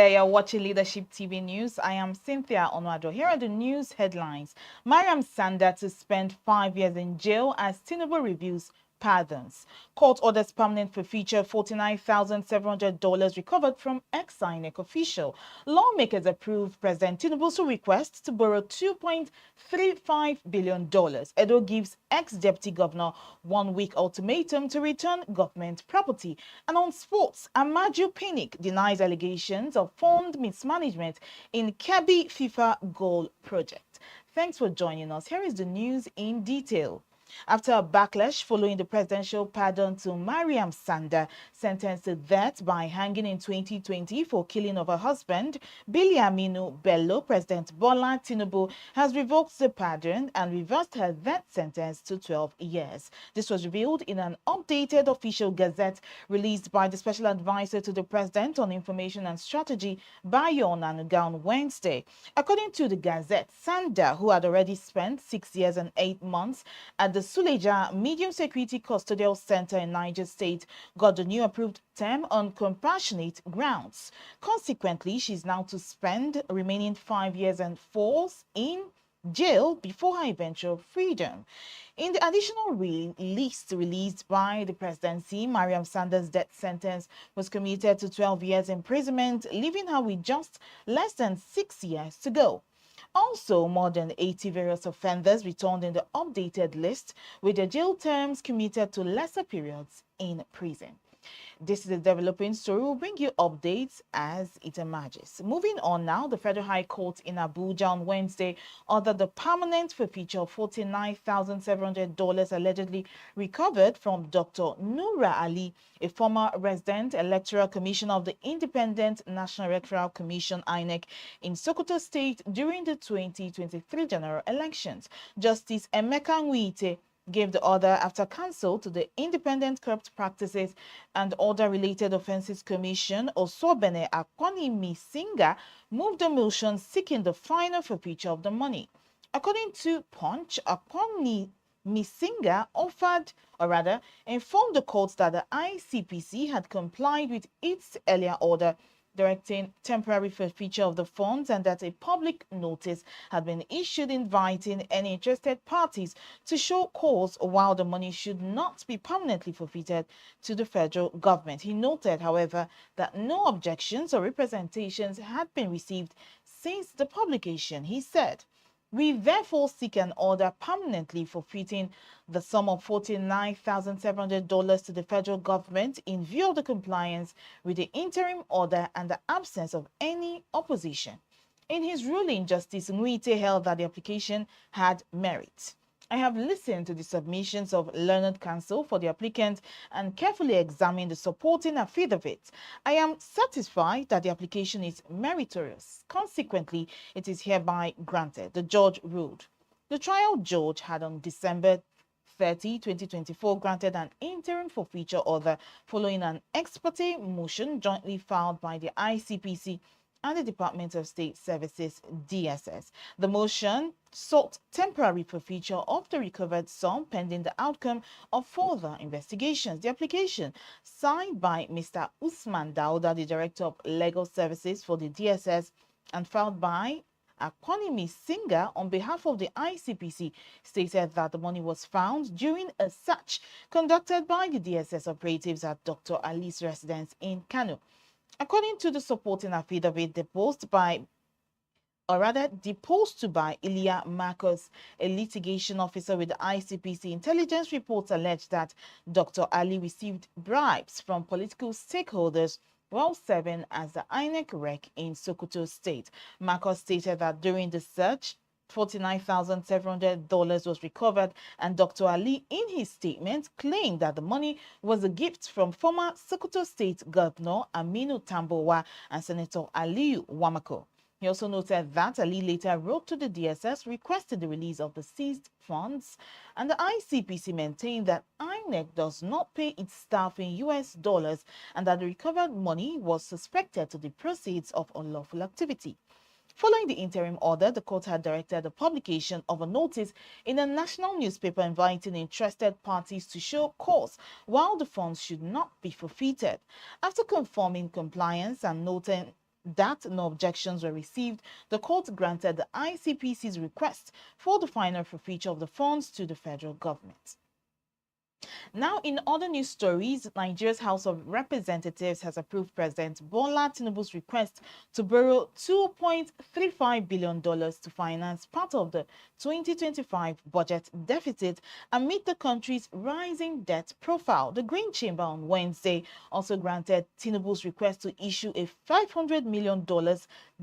You're watching Leadership TV News. I am Cynthia Onwado. Here are the news headlines. Maryam Sanda to spend 5 years in jail as Tinubu reviews pardons. Court orders permanent forfeiture $49,700 recovered from ex-INEC official. Lawmakers approve President Tinubu's request to borrow $2.35 billion. Edo gives ex-deputy governor 1 week ultimatum to return government property. And on sports, Amaju Pinnick denies allegations of fund mismanagement in Kebbi FIFA goal project. Thanks for joining us. Here is the news in detail. After a backlash following the presidential pardon to Maryam Sanda, sentenced to death by hanging in 2020 for killing of her husband, Biliaminu Bello, President Bola Tinubu has revoked the pardon and reversed her death sentence to 12 years. This was revealed in an updated official gazette released by the Special Advisor to the President on Information and Strategy, Bayo Onanuga, on Wednesday. According to the gazette, Sanda, who had already spent 6 years and 8 months at the Suleja Medium Security Custodial Center in Niger State, got the new approved term on compassionate grounds. Consequently, she's now to spend remaining 5 years and 4 in jail before her eventual freedom. In the additional list released by the presidency, Maryam Sanda's death sentence was commuted to 12 years imprisonment, leaving her with just less than 6 years to go. Also, more than 80 various offenders returned in the updated list, with their jail terms commuted to lesser periods in prison. This is a developing story. We'll bring you updates as it emerges. Moving on now, the Federal High Court in Abuja on Wednesday ordered the permanent forfeiture of $49,700 allegedly recovered from Dr. Nura Ali, a former resident electoral commissioner of the Independent National Electoral Commission (INEC) in Sokoto State during the 2023 general elections. Justice Emeka Nwite gave the order after counsel to the Independent Corrupt Practices and Other Related Offences Commission, Osobene Akwani Singa, moved the motion seeking the final forfeiture of the money. According to Punch, Akwani Misinga informed the court that the ICPC had complied with its earlier order directing temporary forfeiture of the funds and that a public notice had been issued inviting any interested parties to show cause while the money should not be permanently forfeited to the federal government. He noted, however, that no objections or representations had been received since the publication. He said, "We therefore seek an order permanently forfeiting the sum of $49,700 to the federal government in view of the compliance with the interim order and the absence of any opposition." In his ruling, Justice Nwite held that the application had merit. "I have listened to the submissions of learned counsel for the applicant and carefully examined the supporting affidavits. I am satisfied that the application is meritorious. Consequently, it is hereby granted," the judge ruled. The trial judge had on December 30, 2024, granted an interim forfeiture order following an ex parte motion jointly filed by the ICPC and the Department of State Services, DSS. The motion sought temporary forfeiture of the recovered sum pending the outcome of further investigations. The application, signed by Mr. Usman Dauda, the Director of Legal Services for the DSS, and filed by Akwani Singer on behalf of the ICPC, stated that the money was found during a search conducted by the DSS operatives at Dr. Ali's residence in Kano. According to the supporting affidavit deposed to by Ilya Marcos, a litigation officer with the ICPC, intelligence reports allege that Dr. Ali received bribes from political stakeholders while serving as the INEC rec in Sokoto State. Marcos stated that during the search, $49,700 was recovered, and Dr. Ali, in his statement, claimed that the money was a gift from former Sokoto State Governor Aminu Tambowa and Senator Aliyu Wamako. He also noted that Ali later wrote to the DSS requesting the release of the seized funds, and the ICPC maintained that INEC does not pay its staff in US dollars and that the recovered money was suspected to the proceeds of unlawful activity. Following the interim order, the court had directed the publication of a notice in a national newspaper inviting interested parties to show cause while the funds should not be forfeited. After confirming compliance and noting that no objections were received, the court granted the ICPC's request for the final forfeiture of the funds to the federal government. Now, in other news stories, Nigeria's House of Representatives has approved President Bola Tinubu's request to borrow $2.35 billion to finance part of the 2025 budget deficit amid the country's rising debt profile. The Green Chamber on Wednesday also granted Tinubu's request to issue a $500 million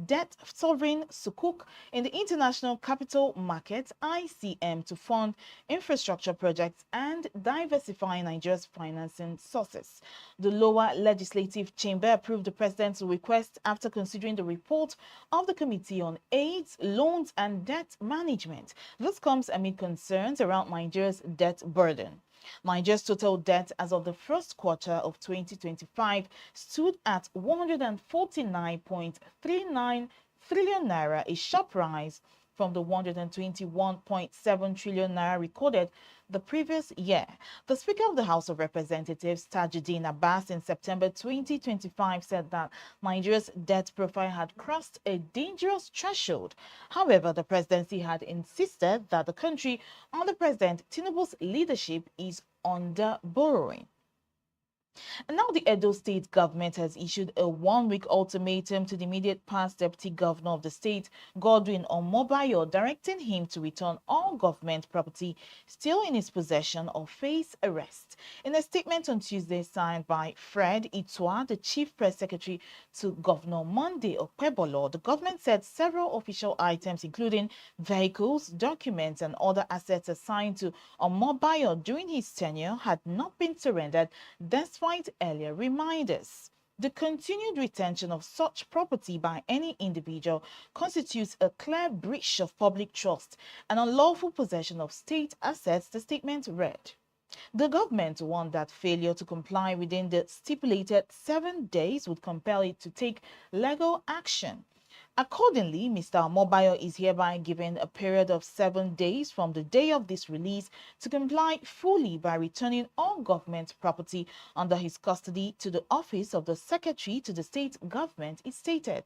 debt sovereign sukuk in the International Capital Market (ICM) to fund infrastructure projects and diversify Nigeria's financing sources. The lower legislative chamber approved the president's request after considering the report of the Committee on AIDS, Loans and Debt Management. This comes amid concerns around Nigeria's debt burden. Nigeria's total debt as of the first quarter of 2025 stood at 149.39 trillion naira, a sharp rise from the 121.7 trillion naira recorded the previous year. The Speaker of the House of Representatives, Tajuddin Abbas, in September 2025 said that Nigeria's debt profile had crossed a dangerous threshold. However, the presidency had insisted that the country, under President Tinubu's leadership, is under borrowing. And now the Edo State government has issued a one-week ultimatum to the immediate past deputy governor of the state, Godwin Omobayo, directing him to return all government property still in his possession or face arrest. In a statement on Tuesday signed by Fred Itwa, the chief press secretary to Governor Monday Okpebolo, the government said several official items, including vehicles, documents, and other assets assigned to Omobayo during his tenure, had not been surrendered despite earlier reminders. The continued retention of such property by any individual constitutes a clear breach of public trust and unlawful possession of state assets, the statement read. The government warned that failure to comply within the stipulated 7 days would compel it to take legal action. Accordingly, Mr. Amobayo is hereby given a period of 7 days from the day of this release to comply fully by returning all government property under his custody to the office of the Secretary to the state government, it stated.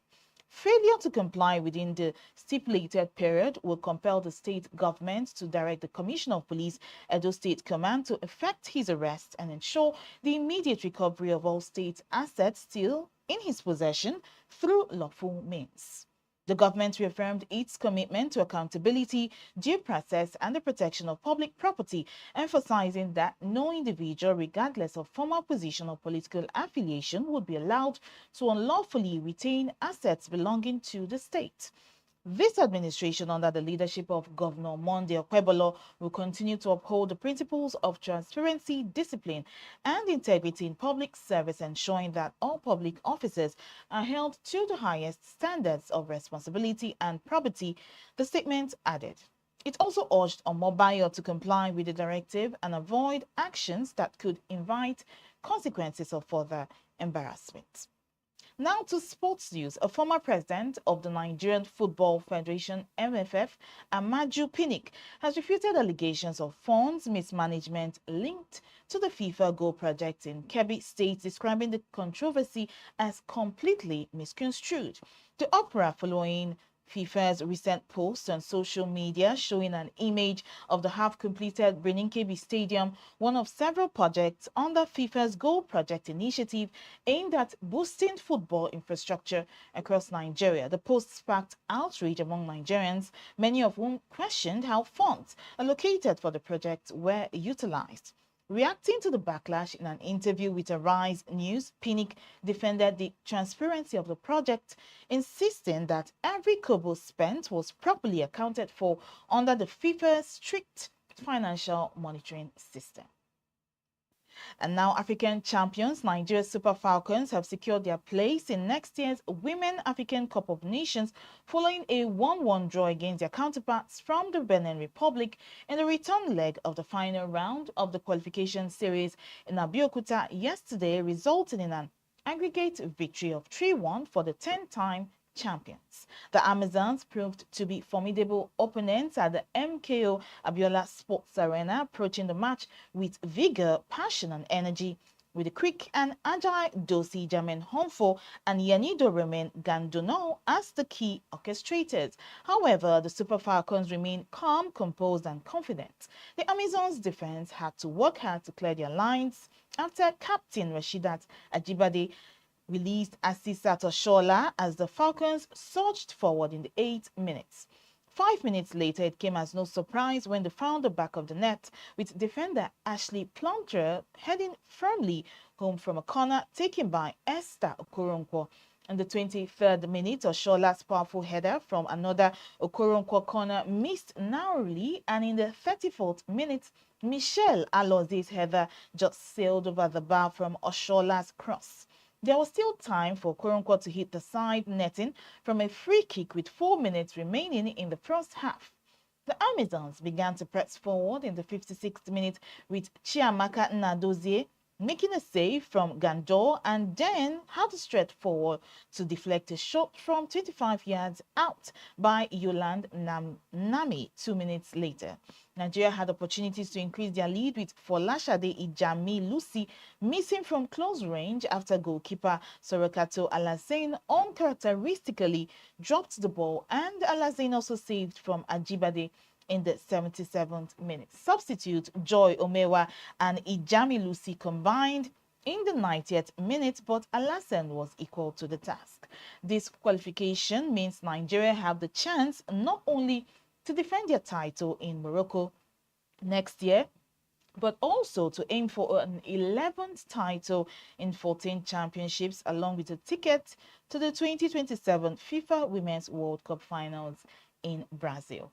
Failure to comply within the stipulated period will compel the state government to direct the Commissioner of Police, Edo State Command, to effect his arrest and ensure the immediate recovery of all state assets still in his possession through lawful means. The government reaffirmed its commitment to accountability, due process, and the protection of public property, emphasizing that no individual, regardless of formal position or political affiliation, would be allowed to unlawfully retain assets belonging to the state. This administration, under the leadership of Governor Monday Okpebolo, will continue to uphold the principles of transparency, discipline, and integrity in public service, ensuring that all public officers are held to the highest standards of responsibility and probity, the statement added. It also urged Omobayo to comply with the directive and avoid actions that could invite consequences of further embarrassment. Now to sports news. A former president of the Nigerian Football Federation, MFF, Amaju Pinnick, has refuted allegations of funds mismanagement linked to the FIFA Go project in Kebbi State, describing the controversy as completely misconstrued. The uproar following FIFA's recent post on social media showing an image of the half-completed Kebbi Stadium, one of several projects under FIFA's Goal Project initiative aimed at boosting football infrastructure across Nigeria. The post sparked outrage among Nigerians, many of whom questioned how funds allocated for the project were utilized. Reacting to the backlash in an interview with Arise News, Pinnick defended the transparency of the project, insisting that every kobo spent was properly accounted for under the FIFA's strict financial monitoring system. And now African champions, Nigeria's Super Falcons, have secured their place in next year's Women African Cup of Nations following a 1-1 draw against their counterparts from the Benin Republic in the return leg of the final round of the qualification series in Abeokuta yesterday, resulting in an aggregate victory of 3-1 for the 10-time champions. The Amazons proved to be formidable opponents at the MKO Abiola Sports Arena, approaching the match with vigor, passion, and energy. with the quick and agile Dosi Jamen Honfo and Yanido Remen Gandono as the key orchestrators. However, the Super Falcons remained calm, composed, and confident. The Amazons' defense had to work hard to clear their lines after Captain Rashidat Ajibade released Asisat Oshola as the Falcons surged forward in the 8 minutes. 5 minutes later, it came as no surprise when they found the back of the net, with defender Ashley Plumtree heading firmly home from a corner taken by Esther Okoronkwo. In the 23rd minute, Oshola's powerful header from another Okoronkwo corner missed narrowly, and in the 34th minute, Michelle Aloze's header just sailed over the bar from Oshola's cross. There was still time for Okoronkwo to hit the side netting from a free kick with 4 minutes remaining in the first half. The Amazons began to press forward in the 56th minute with Chiamaka Nadozie making a save from Gandor and then had to stretch forward to deflect a shot from 25 yards out by Yolande Nami 2 minutes later. Nigeria had opportunities to increase their lead with Folashade Ijami Lucy missing from close range after goalkeeper Sorokato Alassane uncharacteristically dropped the ball, and Alassane also saved from Ajibade in the 77th minute. Substitute Joy Omewa and Ijami Lucy combined in the 90th minute, but Alassane was equal to the task. This qualification means Nigeria have the chance not only to defend their title in Morocco next year, but also to aim for an 11th title in 14 championships, along with a ticket to the 2027 FIFA Women's World Cup Finals in Brazil.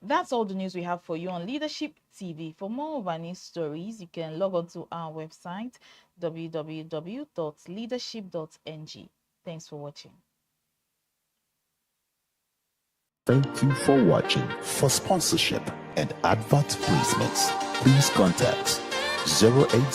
That's all the news we have for you on Leadership TV. For more of our news stories, you can log on to our website, www.leadership.ng. Thanks for watching. Thank you for watching. For sponsorship and advert placements, please contact 080